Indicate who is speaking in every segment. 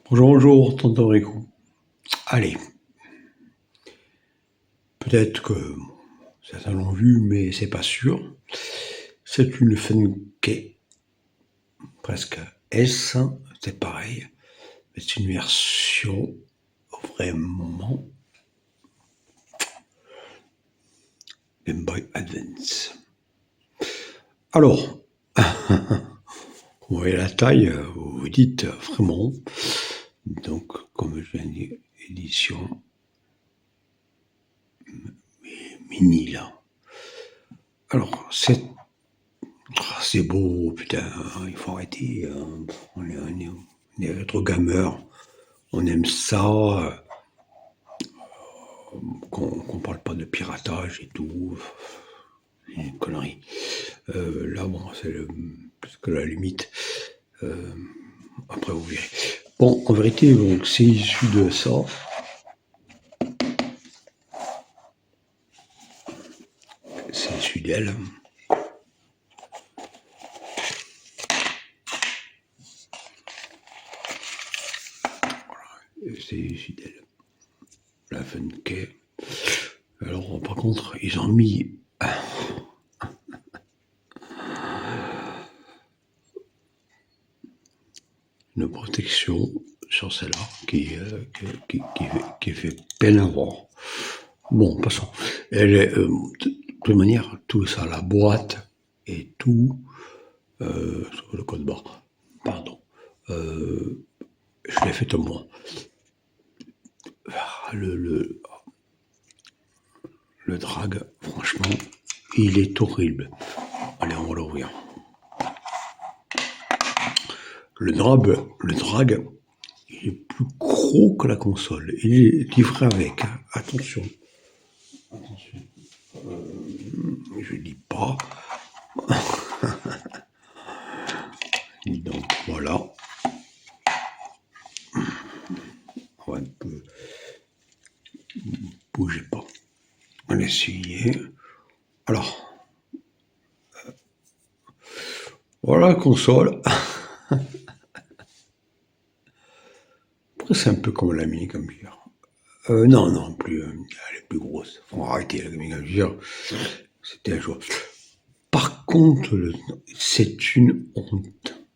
Speaker 1: Bonjour, bonjour, tonton Rico. Allez, peut-être que certains l'ont vu, mais c'est pas sûr. C'est une Funke, presque S, c'est pareil, mais c'est une version vraiment Game Boy Advance. Alors, vous voyez la taille, vous vous dites vraiment, donc comme je viens de dire, édition mini là. Alors, c'est beau, putain, il faut arrêter. On est rétro gamers, on aime ça, qu'on parle pas de piratage et tout. C'est une connerie. Là, bon, c'est plus que la limite. Après, vous verrez. Bon, en vérité, donc, c'est issu de ça. C'est issu d'elle. C'est issu d'elle. La Funke. Alors, par contre, ils ont mis une protection sur celle-là qui fait peine à voir. Bon, passons. Elle est, de toute manière, tout ça, la boîte et tout, sur le code barre, pardon, je l'ai fait moi. Le drag, franchement, il est horrible. Allez, on va l'ouvrir. Le drag, il est plus gros que la console. Il est livré avec, hein. Attention. Je dis pas. Donc voilà. On va un peu bouger pas. On va essayer. Alors, voilà la console. Après, c'est un peu comme la mini computer. Non, non, plus, elle est plus grosse. Faut arrêter la mini computer. C'était un jour. Par contre, c'est une honte.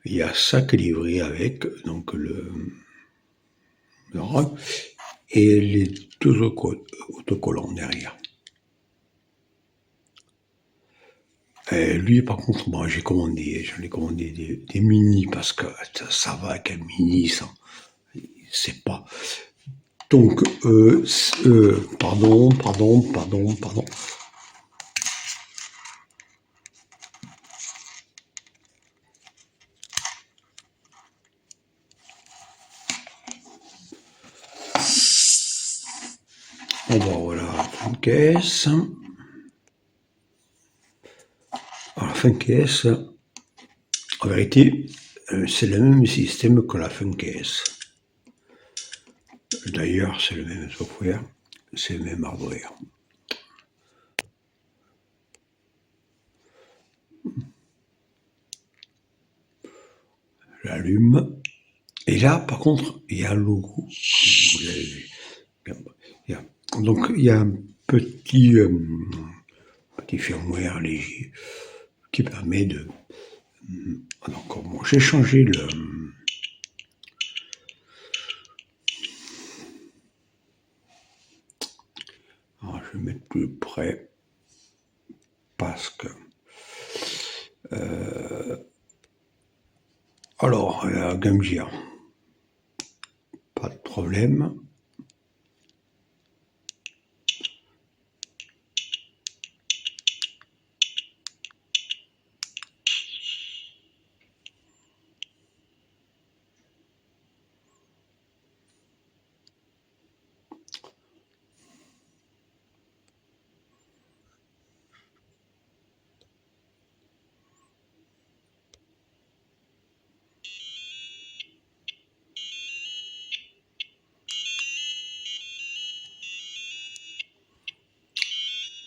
Speaker 1: Il y a ça qui est livré avec, donc le rock, et les deux autocollants derrière. Et lui, par contre, moi, j'en ai commandé des mini parce que ça va avec un mini, ça. C'est pas. Donc, pardon. On va voilà, une caisse. Alors, la Funke, en vérité, c'est le même système que la Funke. D'ailleurs, c'est le même software, c'est le même hardware. J'allume. Et là, par contre, il y a un logo. Vous l'avez vu. Donc, il y a un petit firmware léger qui permet de. Donc, bon, j'ai changé le. Alors, je vais mettre plus près parce que. Alors, Game Gear, pas de problème.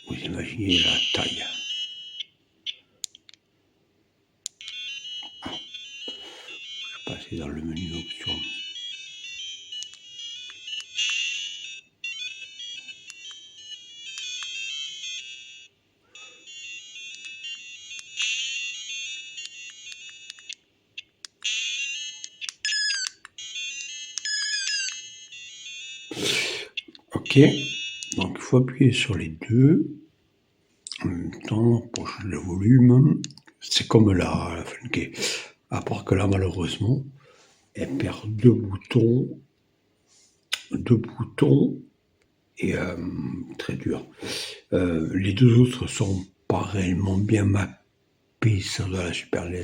Speaker 1: Vous imaginez la taille. Je vais passer fait dans le menu options. Ok, donc il faut appuyer sur les deux en même temps pour changer le volume. C'est comme la Funke, à part que là malheureusement elle perd deux boutons et très dur. Les deux autres sont pas réellement bien mappés sur de la Super NES.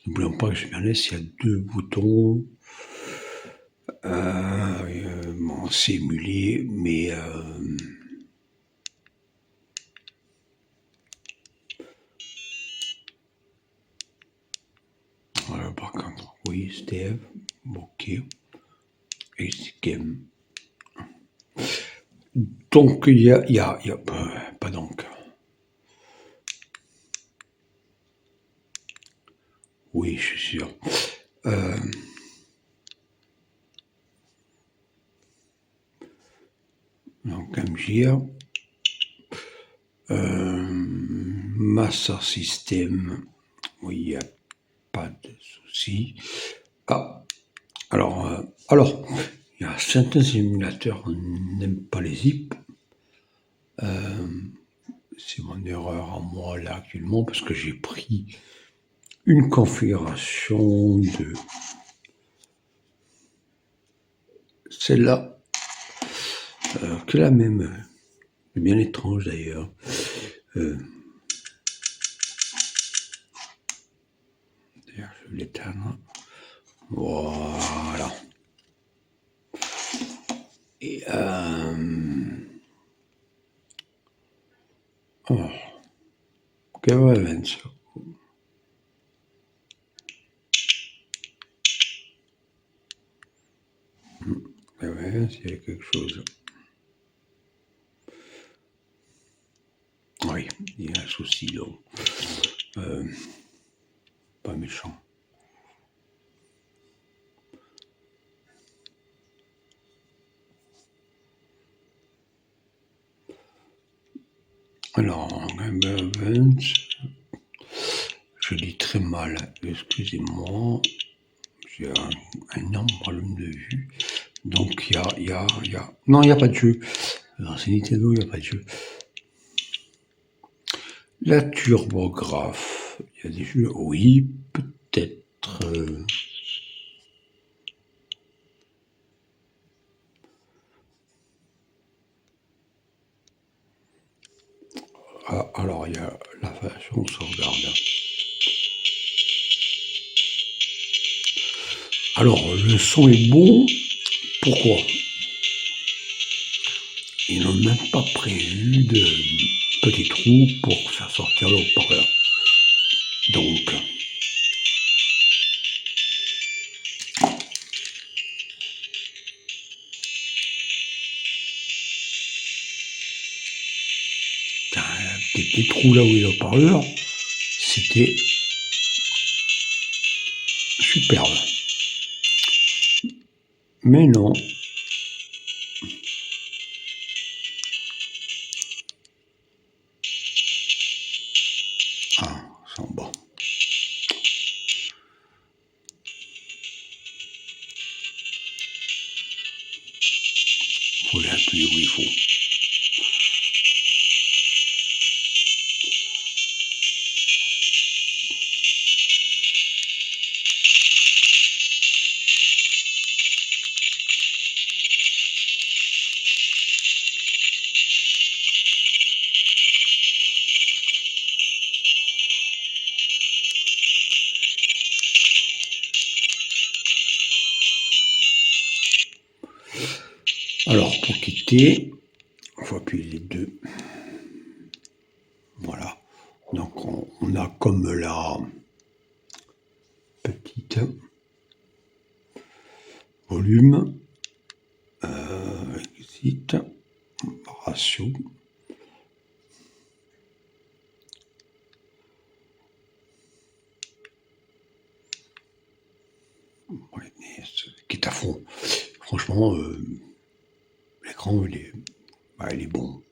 Speaker 1: N'oublions pas que Super NES, il y a deux boutons. Bon, c'est émulé, mais voilà, par contre, oui, Steve, ok, et game. Donc, il y a pas donc. Oui, je suis sûr. Donc, MGR. Master System. Oui, il n'y a pas de souci. Ah, alors, il y a certains émulateurs n'aiment pas les zips. C'est mon erreur à moi là actuellement parce que j'ai pris une configuration de celle-là, que la même, bien étrange d'ailleurs. D'ailleurs, je vais l'éteindre. Voilà. Et oh, Game Events. Ouais, s'il y a quelque chose. Oui, il y a un souci donc. Pas méchant. Alors, Game Events. Je lis très mal, excusez-moi. J'ai un énorme problème de vue. Donc, il y a... Non, il n'y a pas de jeu. Alors, c'est Nintendo, il n'y a pas de jeu. La turbographe. Il y a des jeux. Oui, peut-être. Ah, alors, il y a la façon sauvegarde. Alors, le son est bon. Pourquoi? Ils n'ont même pas prévu de petits trous pour faire sortir le haut-parleur. Donc, des petits trous là où il y a le haut-parleur, c'était superbe. Mais non. Ah, c'est en bas. Faut l'appuyer où il faut. Alors, pour quitter, il faut appuyer les deux. Voilà. Donc, on a comme la petite volume, exit, ratio. qui est à fond. Franchement, l'écran, il est bon.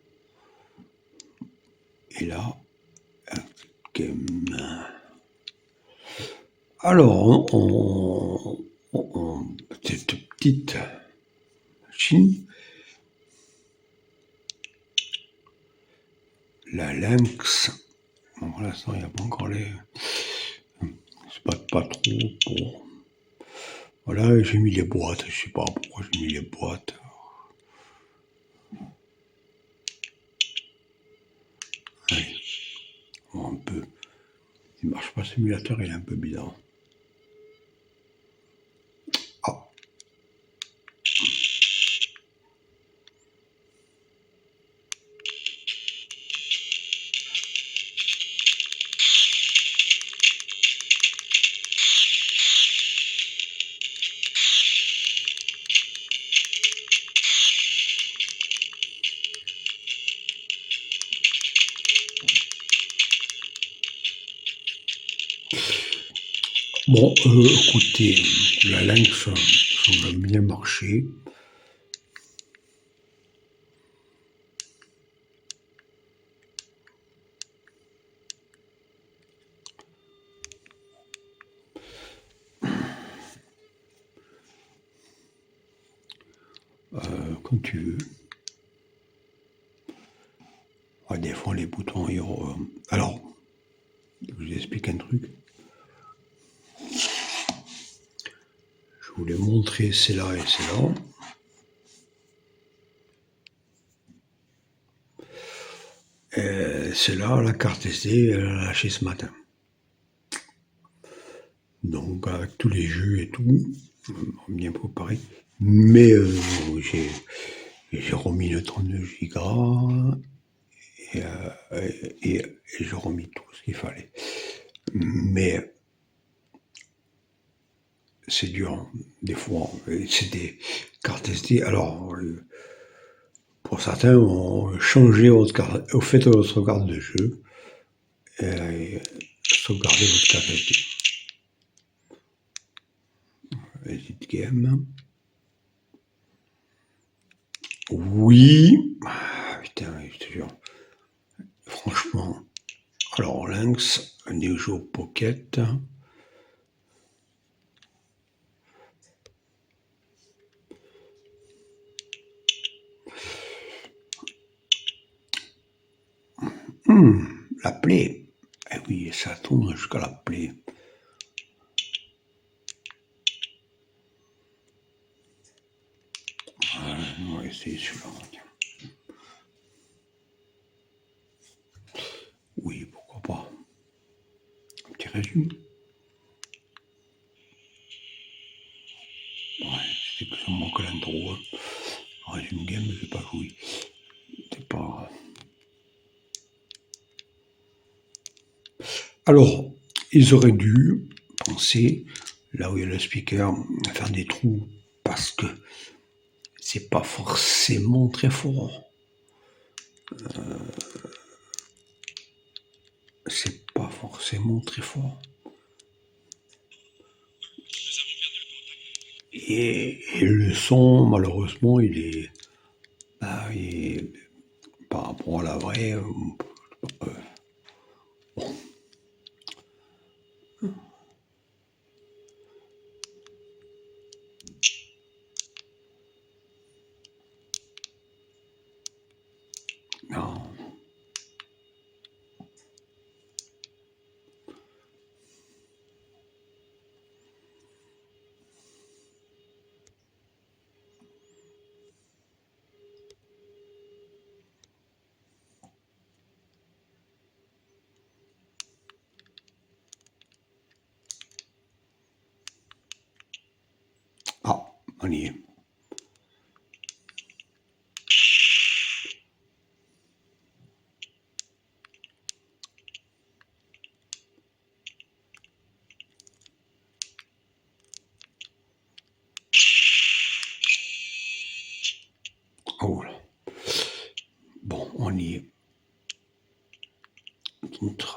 Speaker 1: Et là, alors, cette petite machine, la Lynx, bon, pour l'instant, il n'y a pas encore les... C'est pas trop pour... Voilà, j'ai mis les boîtes, je sais pas pourquoi j'ai mis les boîtes. Allez, on va un peu... Il marche pas, le simulateur, il est un peu bizarre. Ah. Bon, écoutez, la Lynx semble bien marcher. Comme tu veux. Ouais, des fois, les boutons... Alors, je vous explique un truc. Je voulais montrer c'est là et c'est là. C'est là, la carte SD, elle a lâché ce matin. Donc, avec tous les jeux et tout, bien préparé. Mais j'ai remis le 32 Go et j'ai remis tout ce qu'il fallait. Mais c'est dur, des fois. C'est des cartes SD. Alors, pour certains, on changeait votre carte, vous faites votre carte de jeu et sauvegardez votre carte SD. Exit game. Oui. Ah, putain, je te jure. Franchement. Alors, Lynx, Neo Pocket. La Play. Eh oui, ça tourne jusqu'à la Play. On va essayer celui-là. Oui, pourquoi pas. Un petit résumé. Ouais, c'est que ça manque l'intro. Résumé game, j'ai pas joué. C'est pas... Alors, ils auraient dû penser, là où il y a le speaker, à faire des trous, parce que c'est pas forcément très fort. C'est pas forcément très fort. Et le son, malheureusement, il est par rapport à la vraie. Bon. Non. Ah, on y est. Oh là. Bon, on y est.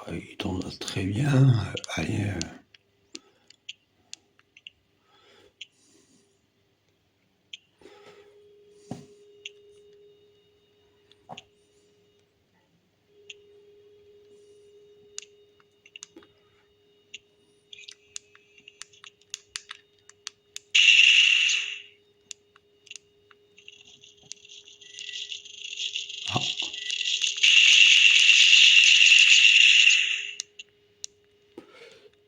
Speaker 1: Il tourne très bien. Allez.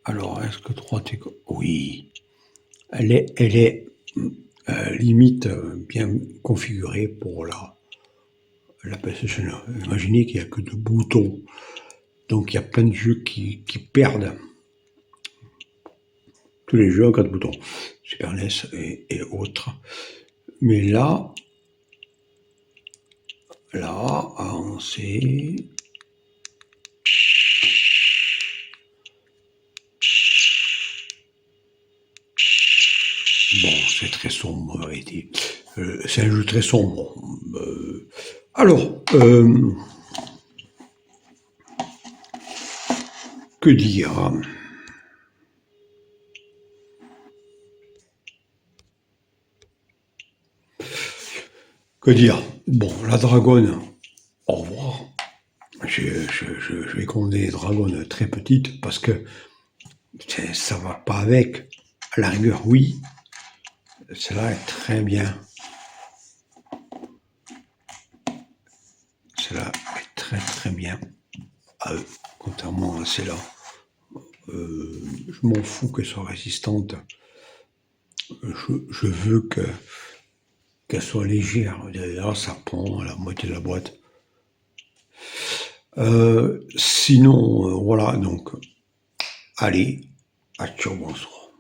Speaker 1: Alors, est-ce que 3 t'es... Oui. Elle est limite bien configurée pour la PlayStation. Imaginez qu'il n'y a que 2 boutons. Donc, il y a plein de jeux qui perdent. Tous les jeux à 4 boutons. Super NES et autres. Mais là, c'est... Bon, c'est très sombre. C'est un jeu très sombre. Alors, que dire? Que dire? Bon, la dragonne, au revoir. Je vais commander des dragons très petites parce que ça va pas avec. À la rigueur, oui, celle-là est très bien. Celle-là est très très bien. Contrairement à celle-là. Je m'en fous qu'elle soit résistante. Je veux qu'elle soit légère. Là, ça prend la moitié de la boîte. Sinon, voilà, donc, allez, à ciao, bonsoir.